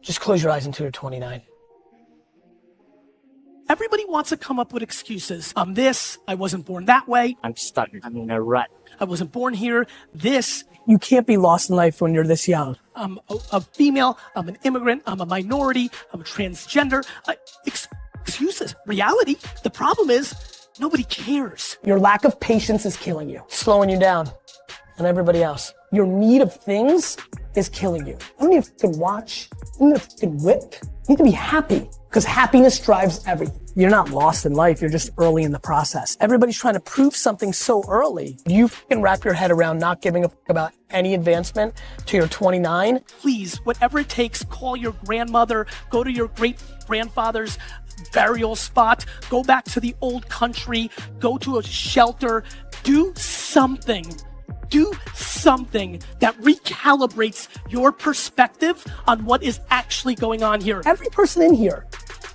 Just close your eyes until you're 29. Everybody wants to come up with excuses. I'm this, I wasn't born that way. I'm stuck. I'm in a rut. I wasn't born here. This, You can't be lost in life when you're this young. I'm a female, I'm an immigrant, I'm a minority, I'm a transgender. Excuses. Reality, the problem is nobody cares. Your lack of patience is killing you, slowing you down, and everybody else. Your need of things is killing you. You don't need a fucking watch. You don't need a fucking whip. You need to be happy, because happiness drives everything. You're not lost in life, you're just early in the process. Everybody's trying to prove something so early. You fucking wrap your head around not giving a fuck about any advancement till you're 29. Please, whatever it takes, call your grandmother, go to your great grandfather's burial spot, go back to the old country, go to a shelter, do something. Do something that recalibrates your perspective on what is actually going on here. Every person in here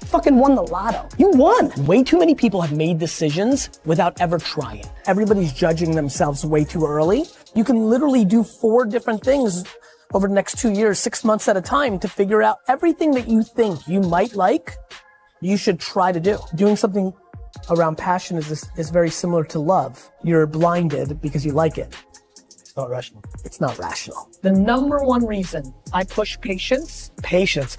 fucking won the lotto. You won. Way too many people have made decisions without ever trying. Everybody's judging themselves way too early. You can literally do 4 different things over the next 2 years, 6 months at a time to figure out everything that you think you might like, you should try to do. Doing something around passion is very similar to love. You're blinded because you like it. It's not rational. It's not rational. The number one reason I push patience,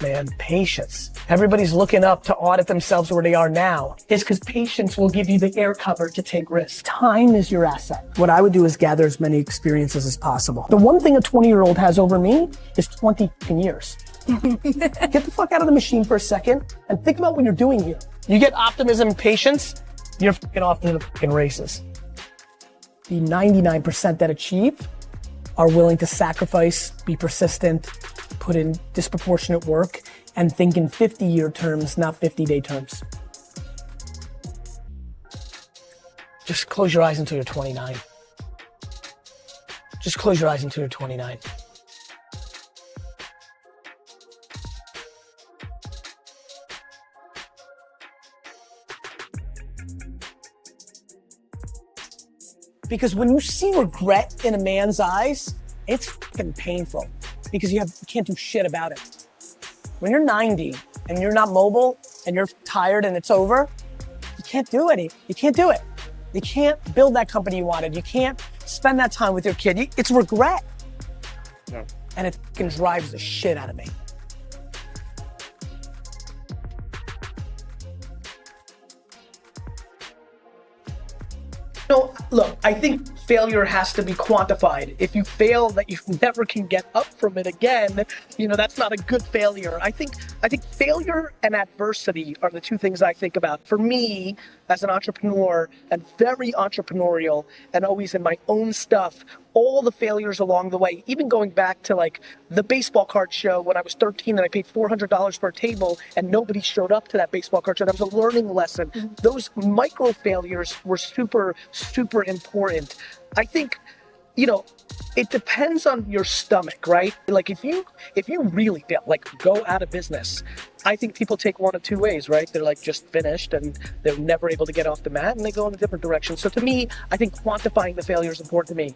man, patience. Everybody's looking up to audit themselves where they are now. Is because patience will give you the air cover to take risks. Time is your asset. What I would do is gather as many experiences as possible. The one thing a 20-year-old has over me is 20 years. Get the fuck out of the machine for a second and think about what you're doing here. You get optimism and patience, you're fucking off to the fucking races. The 99% that achieve are willing to sacrifice, be persistent, put in disproportionate work, and think in 50-year terms, not 50-day terms. Just close your eyes until you're 29. Just close your eyes until you're 29. Because when you see regret in a man's eyes, it's fucking painful because you can't do shit about it. When you're 90 and you're not mobile and you're tired and it's over, you can't do it. You can't do it. You can't build that company you wanted. You can't spend that time with your kid. It's regret. Yeah. And it fucking drives the shit out of me. No, look, I think failure has to be quantified. If you fail that you never can get up from it again, that's not a good failure. I think failure and adversity are the 2 things I think about. For me, as an entrepreneur and very entrepreneurial and always in my own stuff, all the failures along the way, even going back to like the baseball card show when I was 13 and I paid $400 for a table and nobody showed up to that baseball card show. That was a learning lesson. Mm-hmm. Those micro failures were super, super important. I think, it depends on your stomach, right? Like if you really fail, like go out of business, I think people take 1 of 2 ways, right? They're like just finished and they're never able to get off the mat and they go in a different direction. So to me, I think quantifying the failure is important to me.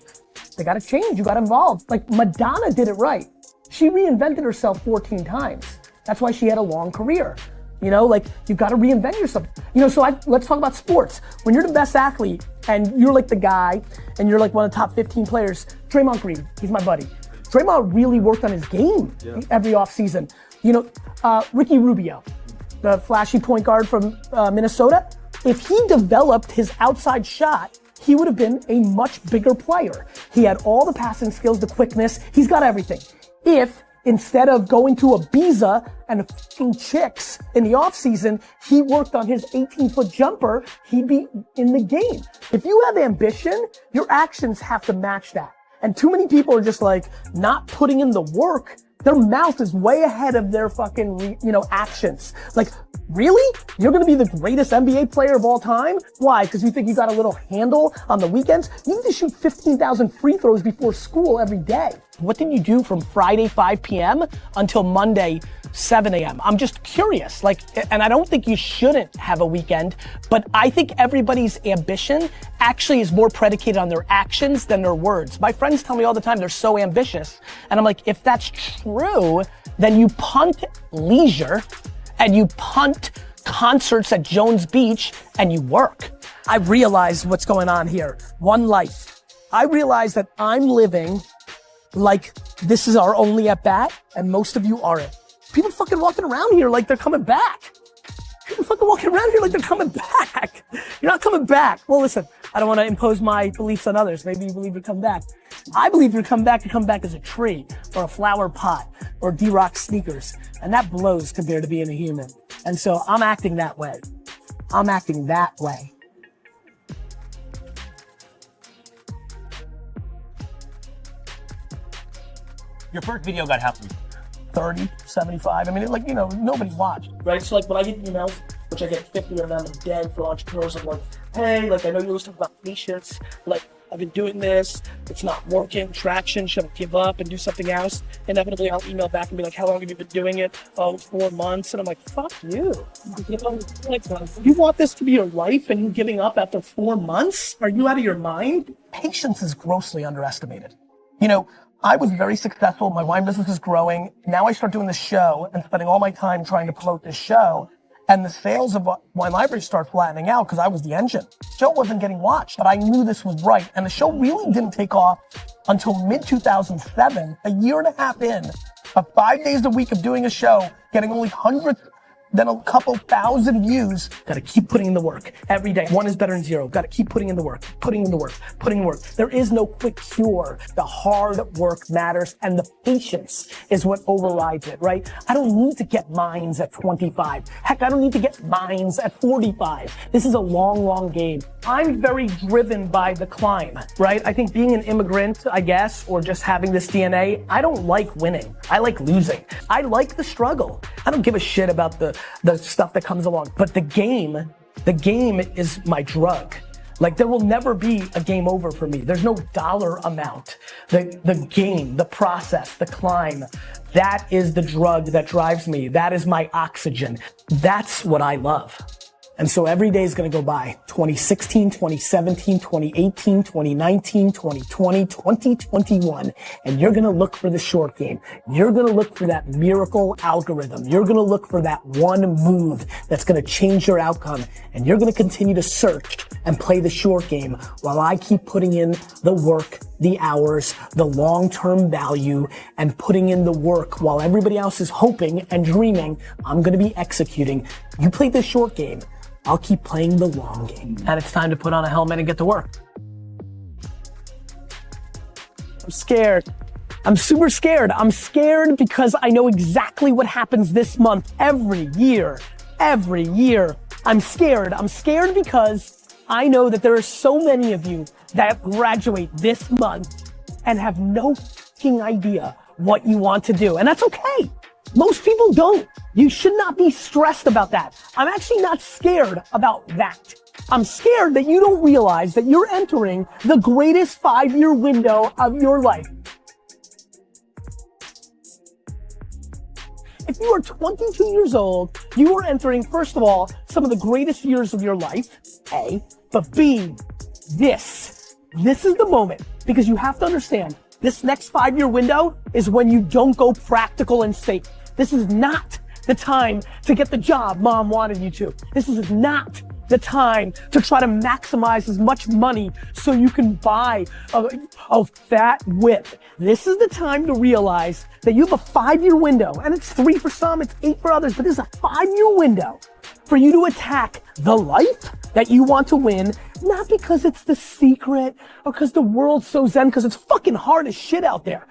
They got to change. You got involved. Like Madonna did it right. She reinvented herself 14 times. That's why she had a long career. You've got to reinvent yourself. Let's talk about sports. When you're the best athlete and you're like the guy and you're like one of the top 15 players, Draymond Green, he's my buddy. Draymond really worked on his game every offseason. Ricky Rubio, the flashy point guard from Minnesota, if he developed his outside shot, he would have been a much bigger player. He had all the passing skills, the quickness, he's got everything. If instead of going to Ibiza and fucking chicks in the off season, he worked on his 18-foot jumper, he'd be in the game. If you have ambition, your actions have to match that. And too many people are just like not putting in the work. Their mouth is way ahead of their fucking, actions. Like, really? You're gonna be the greatest NBA player of all time? Why? Because you think you got a little handle on the weekends? You need to shoot 15,000 free throws before school every day. What did you do from Friday 5 p.m. until Monday 7 a.m. I'm just curious, like, and I don't think you shouldn't have a weekend, but I think everybody's ambition actually is more predicated on their actions than their words. My friends tell me all the time they're so ambitious, and I'm like, if that's true, then you punt leisure and you punt concerts at Jones Beach and you work. I realized what's going on here. One life. I realized that I'm living like this is our only at bat, and most of you aren't. People fucking walking around here like they're coming back. People fucking walking around here like they're coming back. You're not coming back. Well, listen, I don't want to impose my beliefs on others. Maybe you believe you'll come back. I believe you'll come back as a tree or a flower pot or D-Rock sneakers. And that blows compared to being a human. And so I'm acting that way. I'm acting that way. Your first video got how many? 30, 75. I mean, like, you know, nobody watched, right? So like when I get emails, which I get 50 of them a day for entrepreneurs, I'm like, hey, like I know you always talk about patience. Like I've been doing this, it's not working, traction, should I give up and do something else? Inevitably I'll email back and be like, how long have you been doing it? Oh, 4 months. And I'm like, fuck you. You want this to be your life and you're giving up after 4 months? Are you out of your mind? Patience is grossly underestimated. You know, I was very successful. My wine business is growing. Now I start doing this show and spending all my time trying to promote this show. And the sales of Wine Library start flattening out because I was the engine. The show wasn't getting watched, but I knew this was right. And the show really didn't take off until mid-2007, a year and a half in, of 5 days a week of doing a show, getting only hundreds, then a couple thousand views. Gotta keep putting in the work every day. 1 is better than 0. Gotta keep putting in the work, putting in the work, putting in the work. There is no quick cure. The hard work matters and the patience is what overrides it, right? I don't need to get mines at 25. Heck, I don't need to get mines at 45. This is a long, long game. I'm very driven by the climb, right? I think being an immigrant, I guess, or just having this DNA, I don't like winning. I like losing. I like the struggle. I don't give a shit about the stuff that comes along. But the game is my drug. Like there will never be a game over for me. There's no dollar amount. The game, the process, the climb, that is the drug that drives me. That is my oxygen. That's what I love. And so every day is gonna go by. 2016, 2017, 2018, 2019, 2020, 2021. And you're gonna look for the short game. You're gonna look for that miracle algorithm. You're gonna look for that one move that's gonna change your outcome. And you're gonna continue to search and play the short game while I keep putting in the work, the hours, the long-term value, and putting in the work while everybody else is hoping and dreaming. I'm gonna be executing. You play the short game. I'll keep playing the long game. And it's time to put on a helmet and get to work. I'm scared. I'm super scared. I'm scared because I know exactly what happens this month every year. Every year. I'm scared. I'm scared because I know that there are so many of you that graduate this month and have no fucking idea what you want to do. And that's okay. Most people don't. You should not be stressed about that. I'm actually not scared about that. I'm scared that you don't realize that you're entering the greatest 5-year window of your life. If you are 22 years old, you are entering, first of all, some of the greatest years of your life, A, but B, this is the moment, because you have to understand, this next 5-year window is when you don't go practical and safe. This is not the time to get the job mom wanted you to. This is not the time to try to maximize as much money so you can buy a fat whip. This is the time to realize that you have a 5-year window, and it's 3 for some, it's 8 for others, but this is a 5-year window for you to attack the life that you want to win, not because it's the secret or because the world's so zen, because it's fucking hard as shit out there.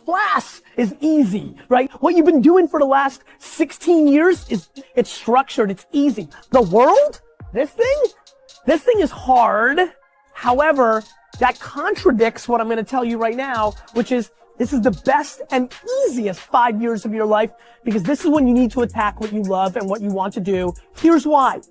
Class is easy, right? What you've been doing for the last 16 years it's structured, it's easy. The world, this thing is hard. However, that contradicts what I'm gonna tell you right now, which is this is the best and easiest 5 years of your life because this is when you need to attack what you love and what you want to do. Here's why.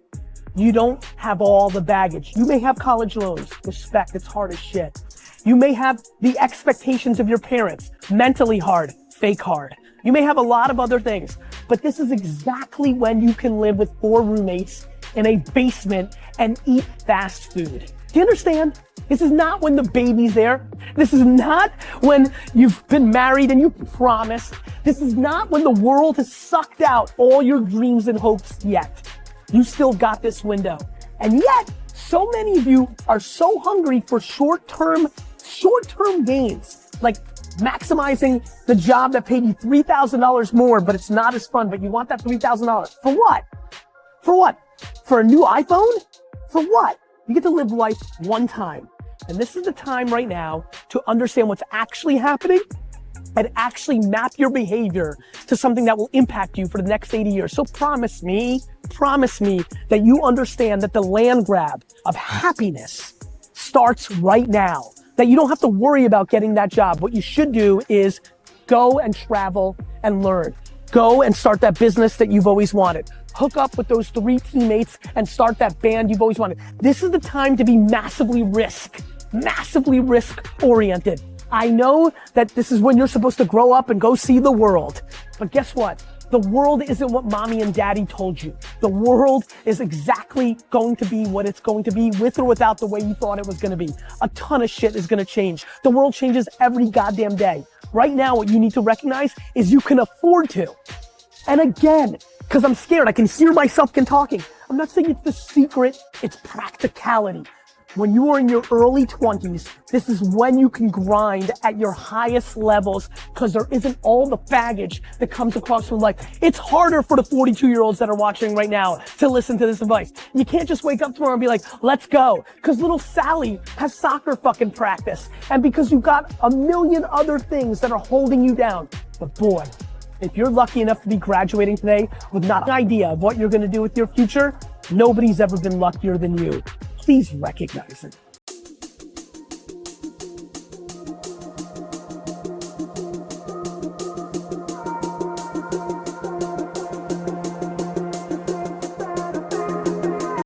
You don't have all the baggage. You may have college loans. Respect, it's hard as shit. You may have the expectations of your parents, mentally hard, fake hard. You may have a lot of other things, but this is exactly when you can live with 4 roommates in a basement and eat fast food. Do you understand? This is not when the baby's there. This is not when you've been married and you promised. This is not when the world has sucked out all your dreams and hopes yet. You still got this window. And yet, so many of you are so hungry for short-term gains, like maximizing the job that paid you $3,000 more, but it's not as fun, but you want that $3,000. For what? For what? For a new iPhone? For what? You get to live life one time. And this is the time right now to understand what's actually happening and actually map your behavior to something that will impact you for the next 80 years. So promise me that you understand that the land grab of happiness starts right now, that you don't have to worry about getting that job. What you should do is go and travel and learn. Go and start that business that you've always wanted. Hook up with those 3 teammates and start that band you've always wanted. This is the time to be massively risk oriented. I know that this is when you're supposed to grow up and go see the world. But guess what? The world isn't what mommy and daddy told you. The world is exactly going to be what it's going to be, with or without the way you thought it was going to be. A ton of shit is going to change. The world changes every goddamn day. Right now, what you need to recognize is you can afford to. And again, because I'm scared, I can hear myself talking. I'm not saying it's the secret, it's practicality. When you are in your early 20s, this is when you can grind at your highest levels, because there isn't all the baggage that comes across from life. It's harder for the 42-year-olds that are watching right now to listen to this advice. You can't just wake up tomorrow and be like, let's go. Because little Sally has soccer fucking practice. And because you've got a million other things that are holding you down. But boy, if you're lucky enough to be graduating today with not an idea of what you're going to do with your future, nobody's ever been luckier than you. Please recognize it.